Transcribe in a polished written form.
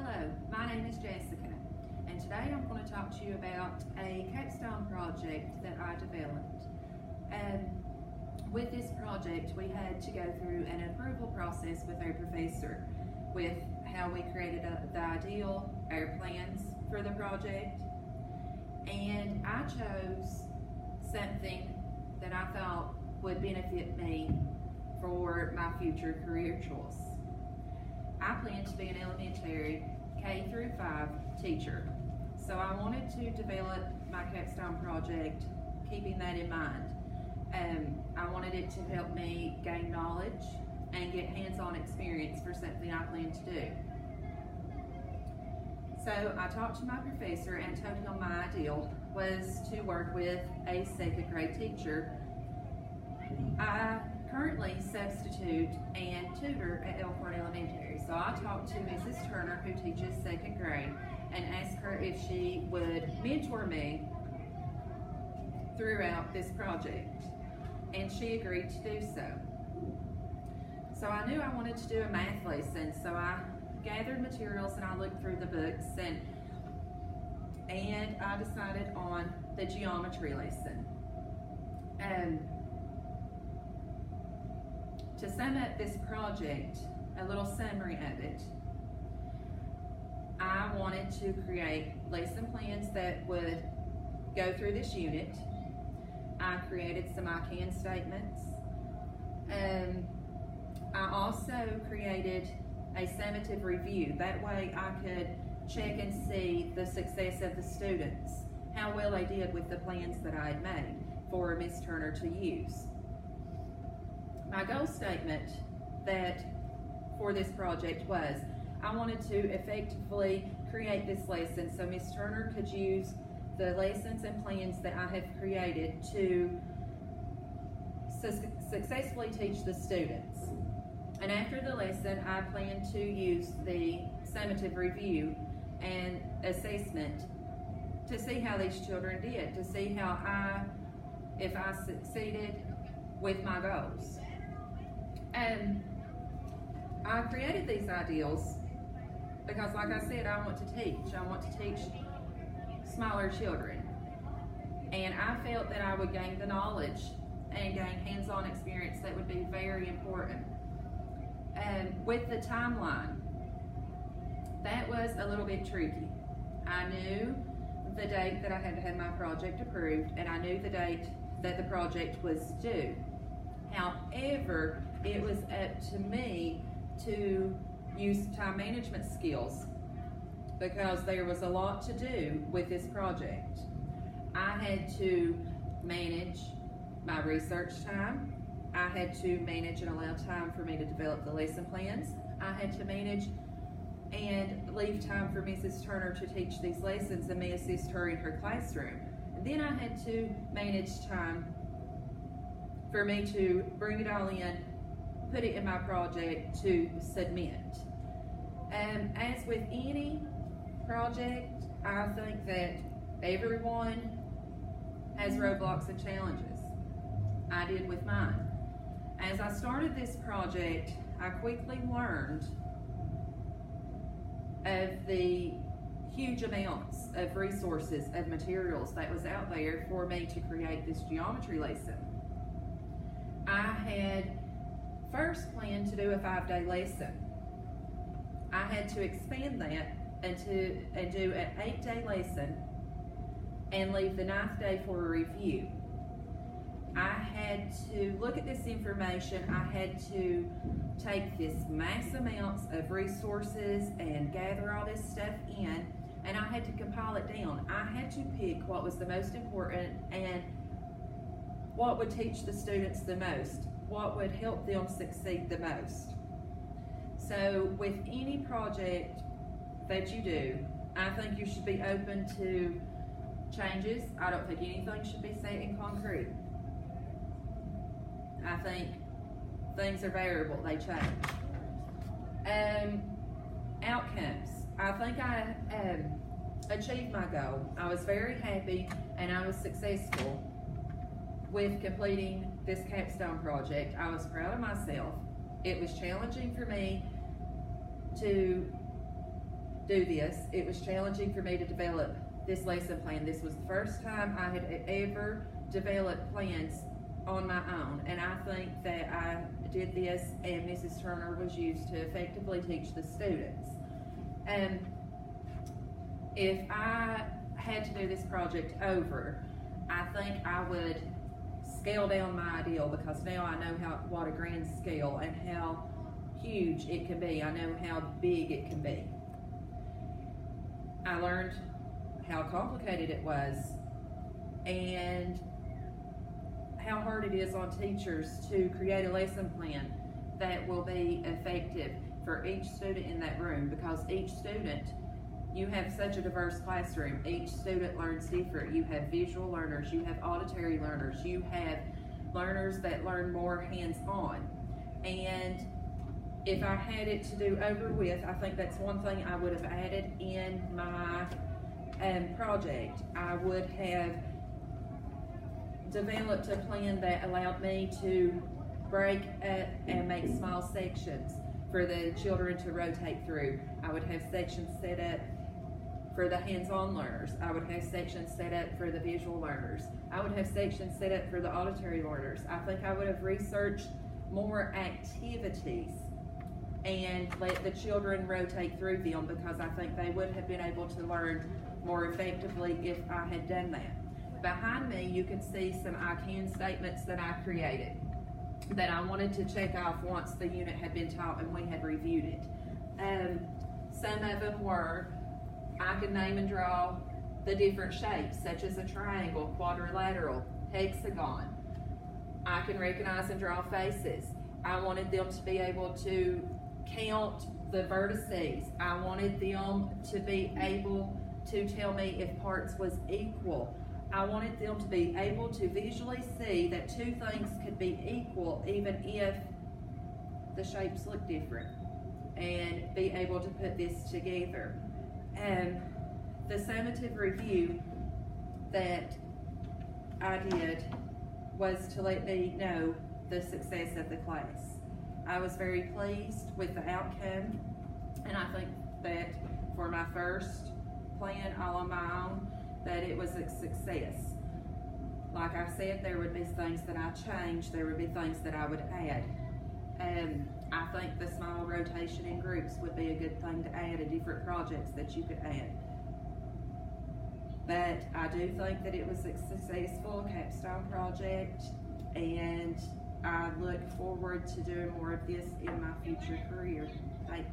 Hello, my name is Jessica, and today I'm going to talk to you about a Capstone project that I developed. With this project, we had to go through an approval process with our professor with how we created the ideal, our plans for the project, and I chose something that I thought would benefit me for my future career choice. I plan to be an elementary K through 5 teacher, so I wanted to develop my Capstone project keeping that in mind. I wanted it to help me gain knowledge and get hands-on experience for something I plan to do. So I talked to my professor and told him my ideal was to work with a 2nd grade teacher. I currently substitute and tutor at Elkhorn Elementary. So I talked to Mrs. Turner, who teaches 2nd grade, and asked her if she would mentor me throughout this project, and she agreed to do so. So I knew I wanted to do a math lesson, so I gathered materials and I looked through the books, and I decided on the geometry lesson. To sum up this project, a little summary of it, I wanted to create lesson plans that would go through this unit. I created some I can statements. I also created a summative review. That way I could check and see the success of the students, how well they did with the plans that I had made for Ms. Turner to use. My goal statement for this project was I wanted to effectively create this lesson so Ms. Turner could use the lessons and plans that I have created to successfully teach the students. And after the lesson, I plan to use the summative review and assessment to see how these children did, to see how if I succeeded with my goals. I created these ideals because, like I said, I want to teach. I want to teach smaller children. And I felt that I would gain the knowledge and gain hands-on experience that would be very important. With the timeline, that was a little bit tricky. I knew the date that I had to have my project approved, and I knew the date that the project was due. However, it was up to me to use time management skills because there was a lot to do with this project. I had to manage my research time. I had to manage and allow time for me to develop the lesson plans. I had to manage and leave time for Mrs. Turner to teach these lessons and me assist her in her classroom. And then I had to manage time for me to bring it all in, put it in my project to submit. As with any project, I think that everyone has roadblocks and challenges. I did with mine. As I started this project, I quickly learned of the huge amounts of resources, of materials that was out there for me to create this geometry lesson. I had first planned to do a 5-day lesson. I had to expand that and do an 8-day lesson and leave the 9th day for a review. I had to look at this information. I had to take this mass amounts of resources and gather all this stuff in, and I had to compile it down. I had to pick what was the most important and what would teach the students the most, what would help them succeed the most. So with any project that you do, I think you should be open to changes. I don't think anything should be set in concrete. I think things are variable, they change. Outcomes. I think I achieved my goal. I was very happy and I was successful with completing this Capstone project. I was proud of myself. It was challenging for me to do this. It was challenging for me to develop this lesson plan. This was the first time I had ever developed plans on my own, and I think that I did this and Mrs. Turner was used to effectively teach the students. If I had to do this project over, I think I would scale down my ideal, because now I know what a grand scale and how huge it can be. I know how big it can be. I learned how complicated it was and how hard it is on teachers to create a lesson plan that will be effective for each student in that room, because each student, you have such a diverse classroom. Each student learns different. You have visual learners, you have auditory learners, you have learners that learn more hands-on. And if I had it to do over with, I think that's one thing I would have added in my project. I would have developed a plan that allowed me to break up and make small sections for the children to rotate through. I would have sections set up for the hands-on learners. I would have sections set up for the visual learners. I would have sections set up for the auditory learners. I think I would have researched more activities and let the children rotate through them, because I think they would have been able to learn more effectively if I had done that. Behind me, you can see some I can statements that I created that I wanted to check off once the unit had been taught and we had reviewed it. Some of them were, I can name and draw the different shapes, such as a triangle, quadrilateral, hexagon. I can recognize and draw faces. I wanted them to be able to count the vertices. I wanted them to be able to tell me if parts was equal. I wanted them to be able to visually see that two things could be equal even if the shapes look different, and be able to put this together. The summative review that I did was to let me know the success of the class. I was very pleased with the outcome, and I think that for my first plan all on my own, that it was a success. Like I said, there would be things that I changed, there would be things that I would add. I think the small rotation in groups would be a good thing to add, in different projects that you could add. But I do think that it was a successful capstone project, and I look forward to doing more of this in my future career. Thanks.